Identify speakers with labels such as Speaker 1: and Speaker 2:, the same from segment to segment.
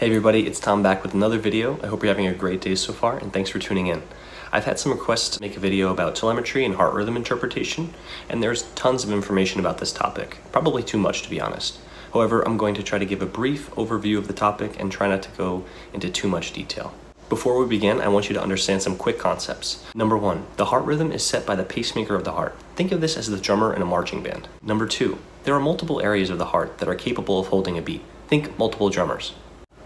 Speaker 1: Hey everybody, it's Tom back with another video. I hope you're having a great day so far, and thanks for tuning in. I've had some requests to make a video about telemetry and heart rhythm interpretation, and there's tons of information about this topic, probably too much to be honest. However, I'm going to try to give a brief overview of the topic and try not to go into too much detail. Before we begin, I want you to understand some quick concepts. Number 1, the heart rhythm is set by the pacemaker of the heart. Think of this as the drummer in a marching band. Number 2, there are multiple areas of the heart that are capable of holding a beat. Think multiple drummers.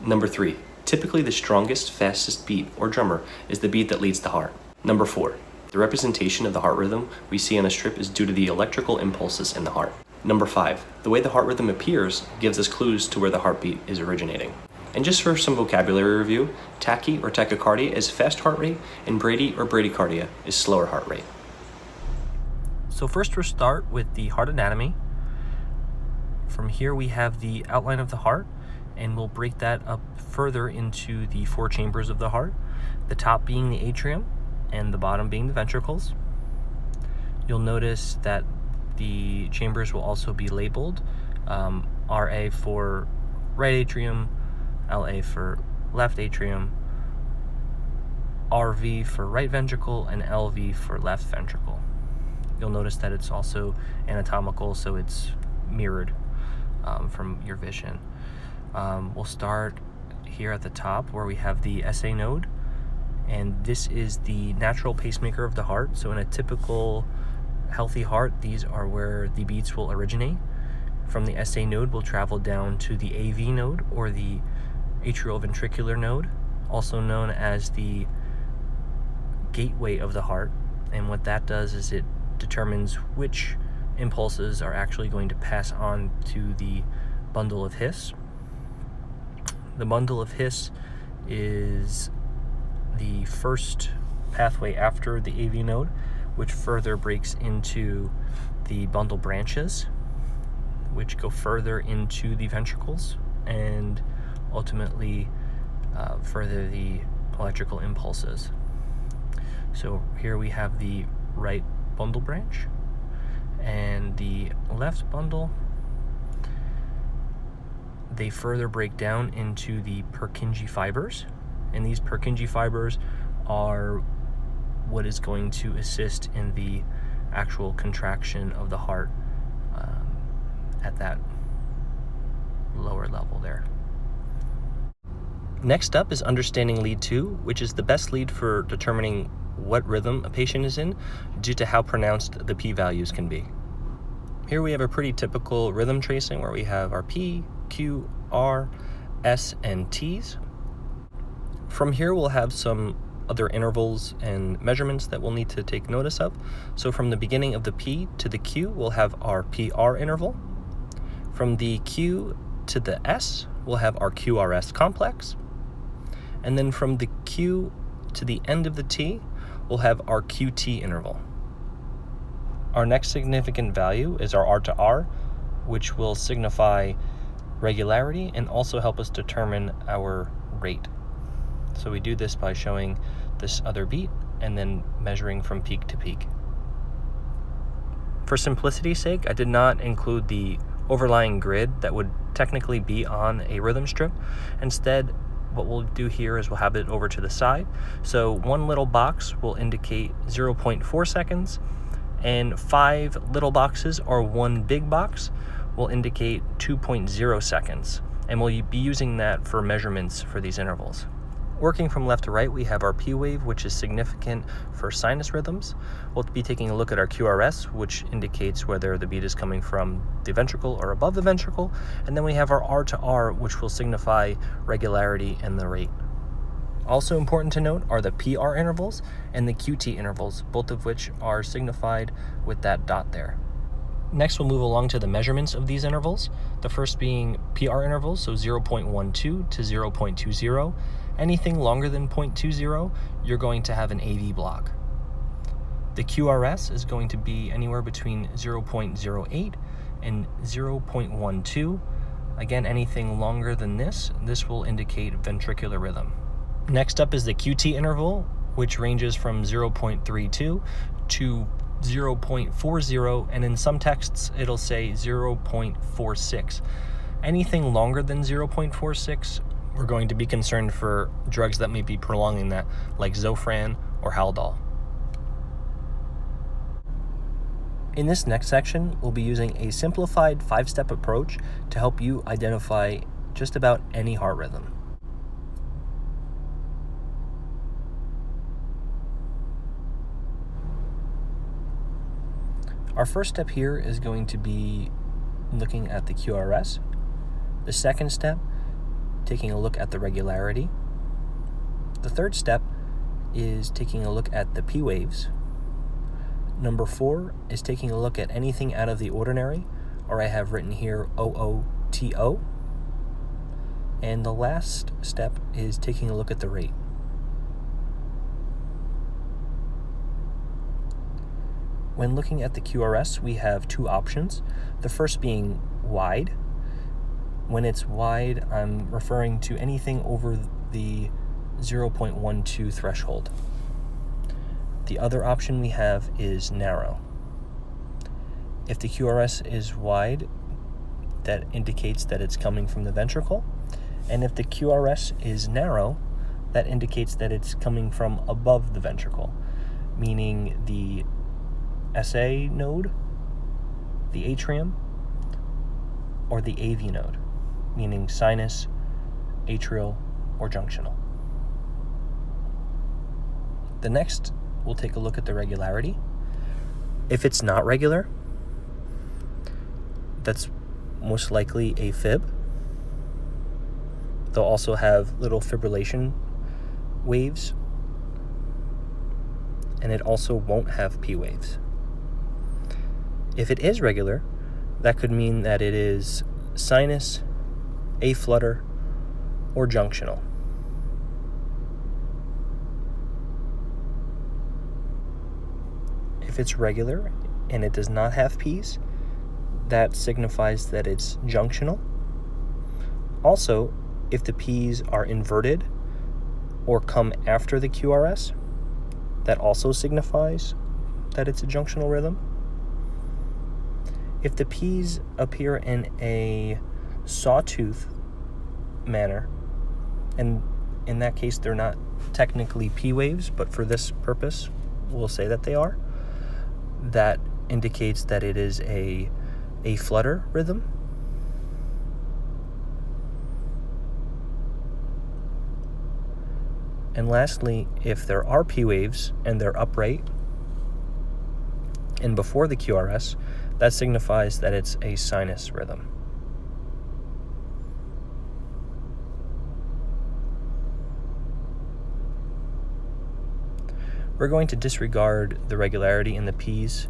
Speaker 1: Number 3, typically the strongest, fastest beat or drummer is the beat that leads the heart. Number 4, the representation of the heart rhythm we see on a strip is due to the electrical impulses in the heart. Number 5, the way the heart rhythm appears gives us clues to where the heartbeat is originating. And just for some vocabulary review, tachy or tachycardia is fast heart rate, and brady or bradycardia is slower heart rate. So first we'll start with the heart anatomy. From here we have the outline of the heart, and we'll break that up further into the 4 chambers of the heart, the top being the atrium and the bottom being the ventricles. You'll notice that the chambers will also be labeled RA for right atrium, LA for left atrium, RV for right ventricle, and LV for left ventricle. You'll notice that it's also anatomical, so it's mirrored from your vision. We'll start here at the top where we have the SA node, and this is the natural pacemaker of the heart. So in a typical healthy heart, these are where the beats will originate. From the SA node, we'll travel down to the AV node, or the atrial ventricular node, also known as the gateway of the heart. And what that does is it determines which impulses are actually going to pass on to the bundle of His. The bundle of His is the first pathway after the AV node, which further breaks into the bundle branches, which go further into the ventricles and ultimately further the electrical impulses. So here we have the right bundle branch and the left bundle. They further break down into the Purkinje fibers, and these Purkinje fibers are what is going to assist in the actual contraction of the heart at that lower level there. Next up is understanding lead 2, which is the best lead for determining what rhythm a patient is in due to how pronounced the p-values can be. Here we have a pretty typical rhythm tracing where we have our P, Q, R, S, and T's. From here we'll have some other intervals and measurements that we'll need to take notice of. So from the beginning of the P to the Q, we'll have our PR interval. From the Q to the S, we'll have our QRS complex. And then from the Q to the end of the T, we'll have our QT interval. Our next significant value is our R to R, which will signify regularity and also help us determine our rate. So we do this by showing this other beat and then measuring from peak to peak. For simplicity's sake, I did not include the overlying grid that would technically be on a rhythm strip. Instead, what we'll do here is we'll have it over to the side. So one little box will indicate 0.4 seconds, and 5 little boxes or one big box will indicate 2.0 seconds. And we'll be using that for measurements for these intervals. Working from left to right, we have our P wave, which is significant for sinus rhythms. We'll be taking a look at our QRS, which indicates whether the beat is coming from the ventricle or above the ventricle. And then we have our R to R, which will signify regularity and the rate. Also important to note are the PR intervals and the QT intervals, both of which are signified with that dot there. Next, we'll move along to the measurements of these intervals. The first being PR intervals, so 0.12 to 0.20. Anything longer than 0.20, you're going to have an AV block. The QRS is going to be anywhere between 0.08 and 0.12. Again, anything longer than this will indicate ventricular rhythm. Next up is the QT interval, which ranges from 0.32 to 0.40, and in some texts it'll say 0.46. Anything longer than 0.46 we're going to be concerned for drugs that may be prolonging that, like Zofran or Haldol. In this next section, we'll be using a simplified 5-step approach to help you identify just about any heart rhythm. Our first step here is going to be looking at the QRS. The second step, taking a look at the regularity. The third step is taking a look at the P waves. Number 4 is taking a look at anything out of the ordinary, or I have written here OOTO. And the last step is taking a look at the rate. When looking at the QRS, we have 2 options. The first being wide. When it's wide, I'm referring to anything over the 0.12 threshold. The other option we have is narrow. If the QRS is wide, that indicates that it's coming from the ventricle. And if the QRS is narrow, that indicates that it's coming from above the ventricle, meaning the SA node, the atrium, or the AV node, meaning sinus, atrial, or junctional. The next, we'll take a look at the regularity. If it's not regular, that's most likely a fib. They'll also have little fibrillation waves, and it also won't have P waves. If it is regular, that could mean that it is sinus, A flutter, or junctional. If it's regular and it does not have P's, that signifies that it's junctional. Also, if the P's are inverted or come after the QRS, that also signifies that it's a junctional rhythm. If the P's appear in a sawtooth manner, and in that case they're not technically P waves, but for this purpose we'll say that they are, that indicates that it is a flutter rhythm. And lastly, if there are P waves and they're upright and before the QRS, that signifies that it's a sinus rhythm. We're going to disregard the regularity in the P's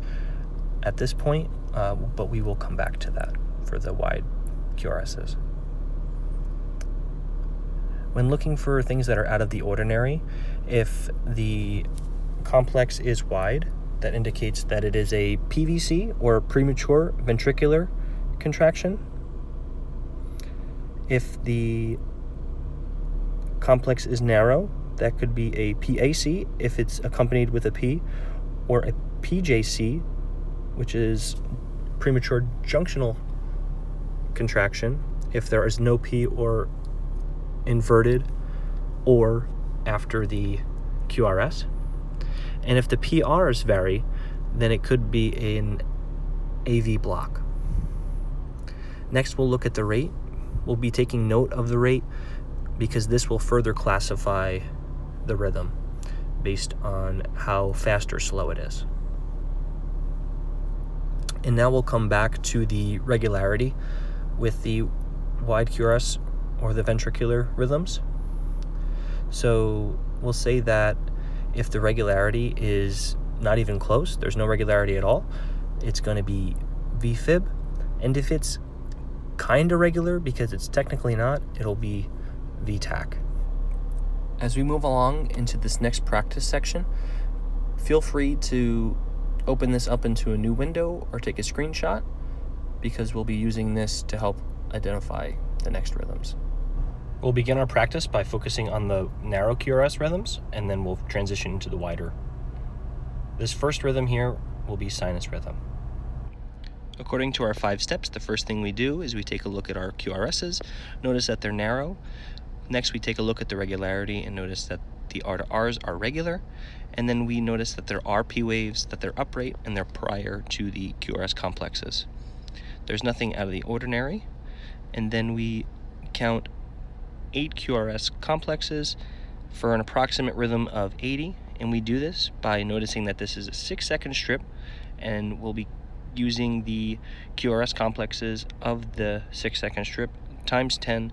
Speaker 1: at this point, but we will come back to that for the wide QRSs. When looking for things that are out of the ordinary, if the complex is wide, that indicates that it is a PVC, or premature ventricular contraction. If the complex is narrow, that could be a PAC if it's accompanied with a P, or a PJC, which is premature junctional contraction, if there is no P or inverted or after the QRS. And if the PRs vary, then it could be an AV block. Next, we'll look at the rate. We'll be taking note of the rate because this will further classify the rhythm based on how fast or slow it is. And now we'll come back to the regularity with the wide QRS or the ventricular rhythms. So we'll say that if the regularity is not even close, there's no regularity at all, it's going to be VFib. And if it's kind of regular, because it's technically not, it'll be VTAC. As we move along into this next practice section, feel free to open this up into a new window or take a screenshot, because we'll be using this to help identify the next rhythms. We'll begin our practice by focusing on the narrow QRS rhythms, and then we'll transition into the wider. This first rhythm here will be sinus rhythm. According to our 5 steps, the first thing we do is we take a look at our QRSs. Notice that they're narrow. Next, we take a look at the regularity and notice that the R to Rs are regular, and then we notice that there are P waves, that they're upright, and they're prior to the QRS complexes. There's nothing out of the ordinary, and then we count 8 QRS complexes for an approximate rhythm of 80, and we do this by noticing that this is a 6-second strip, and we'll be using the QRS complexes of the 6-second strip times 10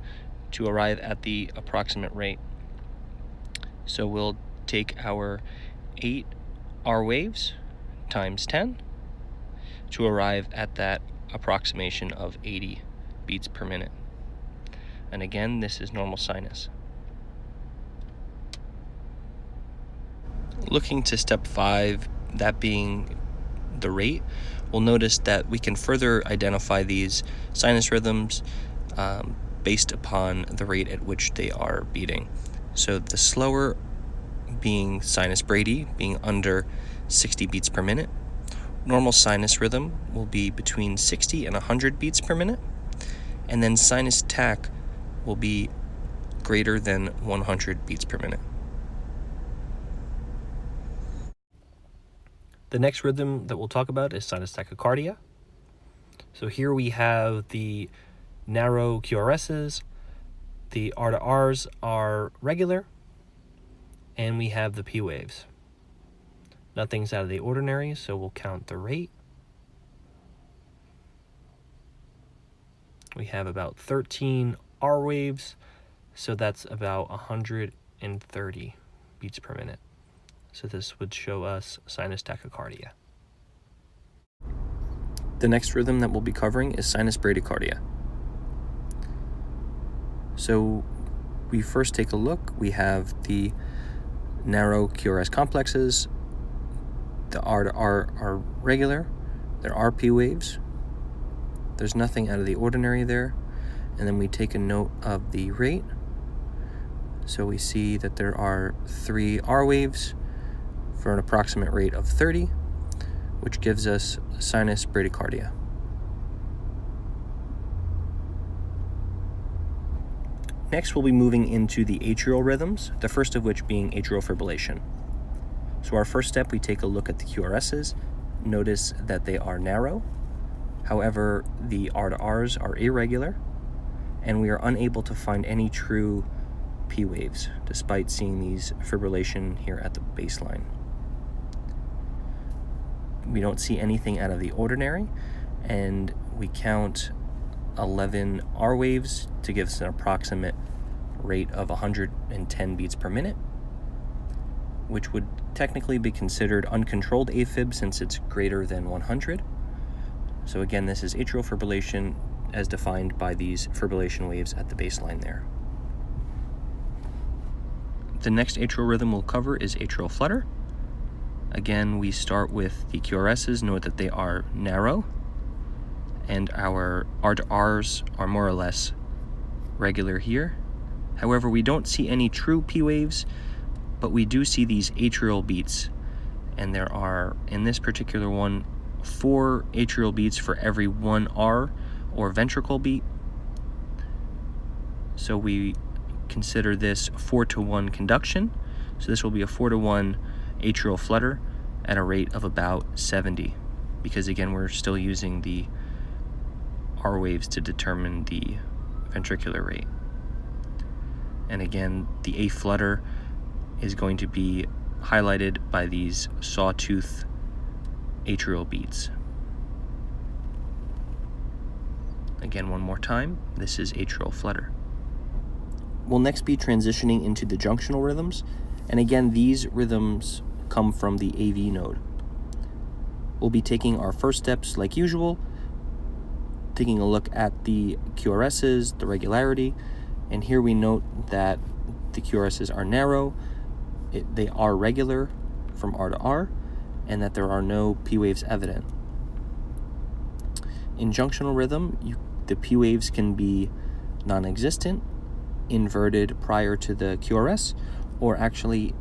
Speaker 1: to arrive at the approximate rate. So we'll take our 8 R waves times 10 to arrive at that approximation of 80 beats per minute. And again, this is normal sinus. Looking to step 5, that being the rate, we'll notice that we can further identify these sinus rhythms based upon the rate at which they are beating. So the slower being sinus Brady, being under 60 beats per minute. Normal sinus rhythm will be between 60 and 100 beats per minute. And then sinus tach will be greater than 100 beats per minute. The next rhythm that we'll talk about is sinus tachycardia. So here we have the narrow QRSs, the R to Rs are regular, and we have the P waves. Nothing's out of the ordinary, so we'll count the rate. We have about 13 R waves, so that's about 130 beats per minute. So this would show us sinus tachycardia. The next rhythm that we'll be covering is sinus bradycardia. So we first take a look. We have the narrow QRS complexes. The R to R are regular. There are P waves. There's nothing out of the ordinary there. And then we take a note of the rate. So we see that there are 3 R waves for an approximate rate of 30, which gives us sinus bradycardia. Next, we'll be moving into the atrial rhythms, the first of which being atrial fibrillation. So our first step, we take a look at the QRSs. Notice that they are narrow. However, the R to Rs are irregular, and we are unable to find any true P waves, despite seeing these fibrillation here at the baseline. We don't see anything out of the ordinary, and we count 11 R waves to give us an approximate rate of 110 beats per minute, which would technically be considered uncontrolled AFib since it's greater than 100. So again, this is atrial fibrillation as defined by these fibrillation waves at the baseline there. The next atrial rhythm we'll cover is atrial flutter. Again, we start with the QRSs. Note that they are narrow, and our R to Rs are more or less regular here. However, we don't see any true P waves, but we do see these atrial beats, and there are, in this particular one, 4 atrial beats for every 1 R or ventricle beat. So we consider this 4-to-1 conduction. So this will be a 4-to-1 atrial flutter at a rate of about 70, because again, we're still using the R waves to determine the ventricular rate. And again, the A flutter is going to be highlighted by these sawtooth atrial beats. Again, one more time, this is atrial flutter. We'll next be transitioning into the junctional rhythms, and again, these rhythms come from the AV node. We'll be taking our first steps like usual, taking a look at the QRSs, the regularity, and here we note that the QRSs are narrow, they are regular from R to R, and that there are no P waves evident. In junctional rhythm, the P waves can be non-existent, inverted prior to the QRS, or actually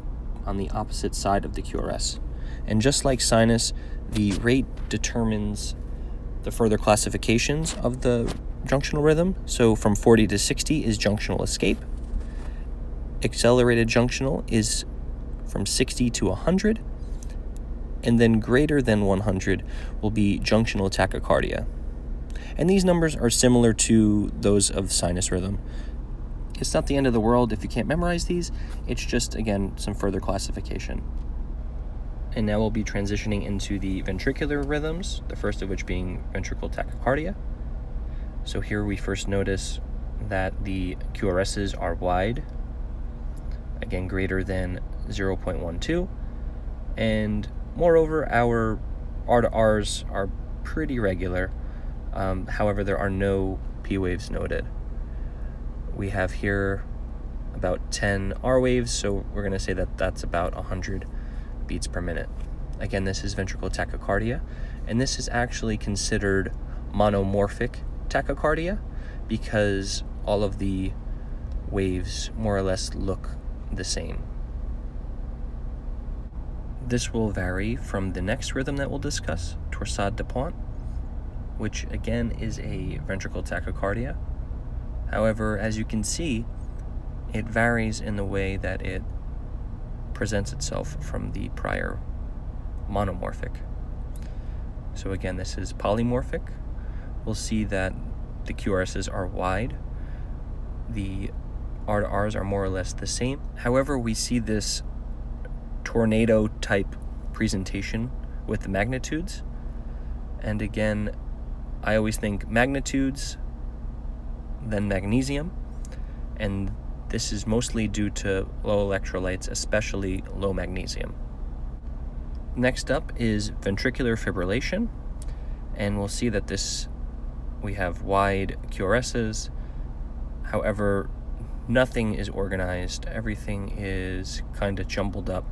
Speaker 1: on the opposite side of the QRS. And just like sinus, the rate determines the further classifications of the junctional rhythm. So from 40 to 60 is junctional escape, accelerated junctional is from 60 to 100, and then greater than 100 will be junctional tachycardia. And these numbers are similar to those of sinus rhythm. It's not the end of the world if you can't memorize these. It's just, again, some further classification. And now we'll be transitioning into the ventricular rhythms, the first of which being ventricular tachycardia. So here we first notice that the QRSs are wide, again greater than 0.12, and moreover our R to Rs are pretty regular. However, there are no P waves noted. We have here about 10 R waves, so we're going to say that that's about 100 beats per minute. Again, this is ventricular tachycardia, and this is actually considered monomorphic tachycardia because all of the waves more or less look the same. This will vary from the next rhythm that we'll discuss, torsade de pointe, which again is a ventricular tachycardia. However, as you can see, it varies in the way that it presents itself from the prior monomorphic. So again, this is polymorphic. We'll see that the QRSs are wide. The R to Rs are more or less the same. However, we see this tornado type presentation with the magnitudes. And again, I always think magnitudes, then magnesium, and this is mostly due to low electrolytes, especially low magnesium. Next up is ventricular fibrillation, and we'll see that we have wide QRSs. However, nothing is organized, everything is kind of jumbled up,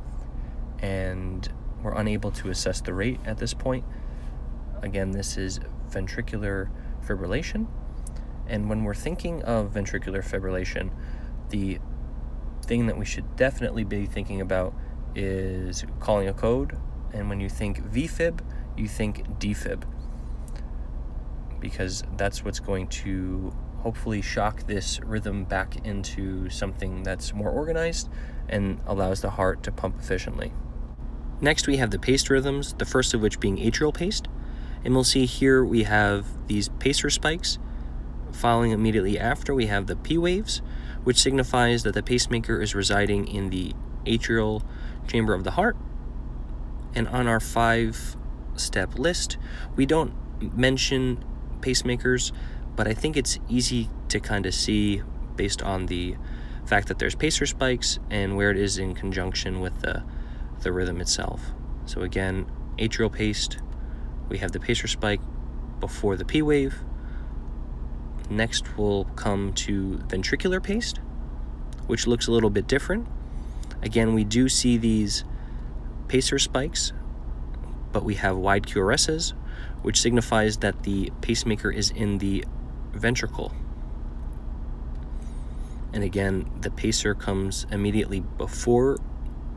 Speaker 1: and we're unable to assess the rate at this point. Again, this is ventricular fibrillation. And when we're thinking of ventricular fibrillation, the thing that we should definitely be thinking about is calling a code. And when you think VFib, you think DFib, because that's what's going to hopefully shock this rhythm back into something that's more organized and allows the heart to pump efficiently. Next, we have the paced rhythms, the first of which being atrial paced. And we'll see here we have these pacer spikes. Following immediately after, we have the P waves, which signifies that the pacemaker is residing in the atrial chamber of the heart. And on our 5-step list, we don't mention pacemakers, but I think it's easy to kind of see based on the fact that there's pacer spikes and where it is in conjunction with the rhythm itself. So again, atrial paced, we have the pacer spike before the P wave. Next we'll come to ventricular paced, which looks a little bit different. Again, we do see these pacer spikes, but we have wide QRSs, which signifies that the pacemaker is in the ventricle. And again, the pacer comes immediately before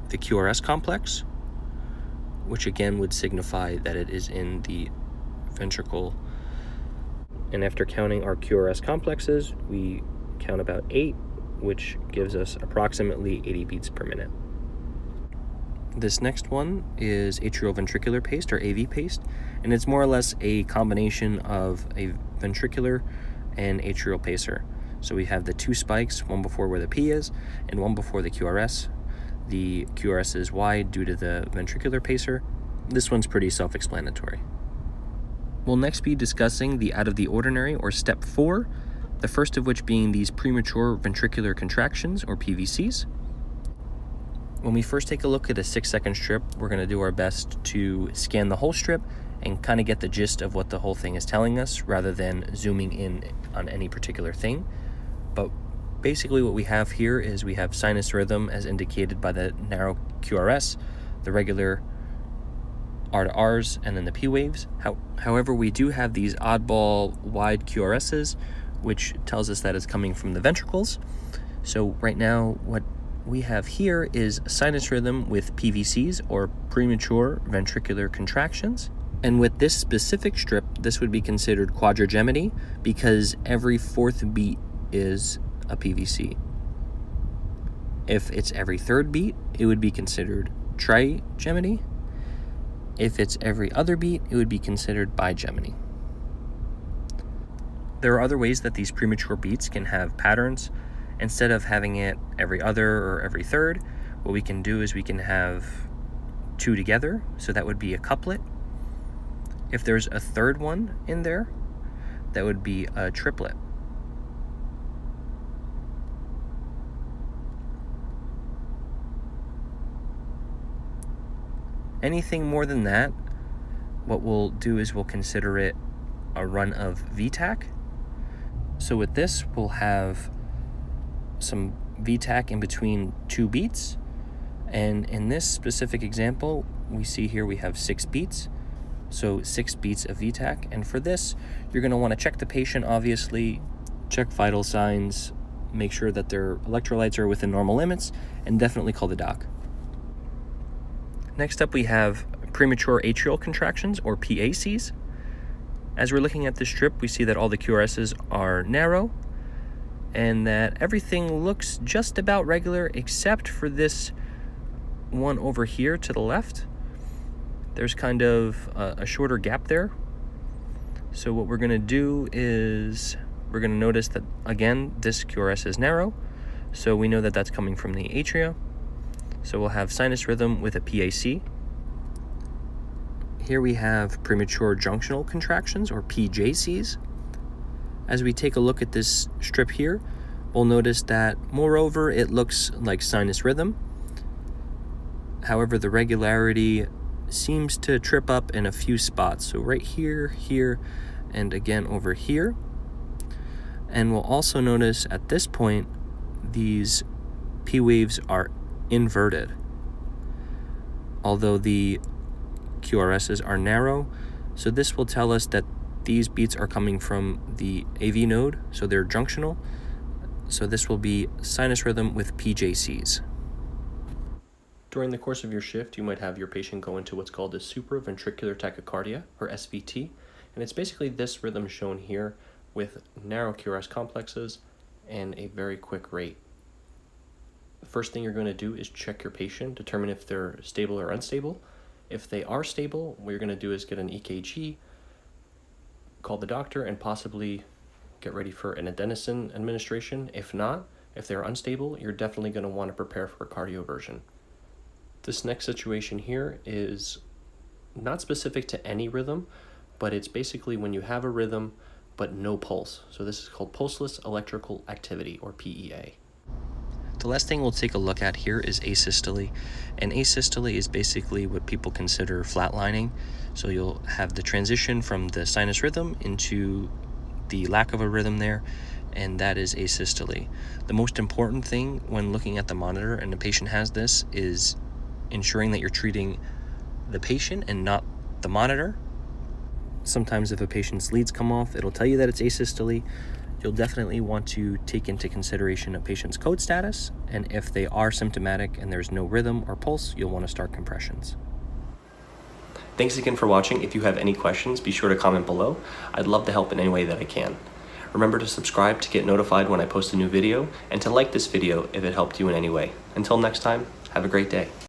Speaker 1: the QRS complex, which again would signify that it is in the ventricle. And after counting our QRS complexes, we count about 8, which gives us approximately 80 beats per minute. This next one is atrioventricular paced, or AV paced, and it's more or less a combination of a ventricular and atrial pacer. So we have the 2 spikes, one before where the P is, and one before the QRS. The QRS is wide due to the ventricular pacer. This one's pretty self-explanatory. We'll next be discussing the out of the ordinary, or step 4, the first of which being these premature ventricular contractions, or PVCs. When we first take a look at a 6-second strip, we're going to do our best to scan the whole strip and kind of get the gist of what the whole thing is telling us, rather than zooming in on any particular thing. But basically what we have here is we have sinus rhythm as indicated by the narrow QRS, the regular R to Rs, and then the P waves. However, we do have these oddball wide QRSs, which tells us that it's coming from the ventricles. So right now, what we have here is sinus rhythm with PVCs, or premature ventricular contractions. And with this specific strip, this would be considered quadrigeminy because every 4th beat is a PVC. If it's every third beat, it would be considered trigeminy. If it's every other beat, it would be considered bigeminy. There are other ways that these premature beats can have patterns. Instead of having it every other or every third, what we can do is we can have two together, so that would be a couplet. If there's a third one in there, that would be a triplet. Anything more than that, what we'll do is we'll consider it a run of VTach. So with this, we'll have some VTach in between two beats. And in this specific example, we see here we have 6 beats. So 6 beats of VTach. And for this, you're going to want to check the patient, obviously, check vital signs, make sure that their electrolytes are within normal limits, and definitely call the doc. Next up, we have premature atrial contractions, or PACs. As we're looking at this strip, we see that all the QRSs are narrow and that everything looks just about regular except for this one over here to the left. There's kind of a shorter gap there. So what we're going to do is we're going to notice that, again, this QRS is narrow. So we know that that's coming from the atria. So we'll have sinus rhythm with a PAC. Here we have premature junctional contractions, or PJCs. As we take a look at this strip here, we'll notice that, moreover, it looks like sinus rhythm. However, the regularity seems to trip up in a few spots. So right here, here, and again over here. And we'll also notice at this point, these P waves are inverted. Although the QRSs are narrow, so this will tell us that these beats are coming from the AV node, so they're junctional. So this will be sinus rhythm with PJCs. During the course of your shift, you might have your patient go into what's called a Supraventricular Tachycardia, or SVT, and it's basically this rhythm shown here with narrow QRS complexes and a very quick rate. The first thing you're going to do is check your patient, determine if they're stable or unstable. If they are stable, what you're going to do is get an EKG, call the doctor, and possibly get ready for an adenosine administration. If not, if they're unstable, you're definitely going to want to prepare for a cardioversion. This next situation here is not specific to any rhythm, but it's basically when you have a rhythm but no pulse. So this is called pulseless electrical activity, or PEA. The last thing we'll take a look at here is asystole. And asystole is basically what people consider flatlining. So you'll have the transition from the sinus rhythm into the lack of a rhythm there, and that is asystole. The most important thing when looking at the monitor and the patient has this is ensuring that you're treating the patient and not the monitor. Sometimes if a patient's leads come off, it'll tell you that it's asystole. You'll definitely want to take into consideration a patient's code status, and if they are symptomatic and there's no rhythm or pulse, you'll want to start compressions. Thanks again for watching. If you have any questions, be sure to comment below. I'd love to help in any way that I can. Remember to subscribe to get notified when I post a new video, and to like this video if it helped you in any way. Until next time, have a great day.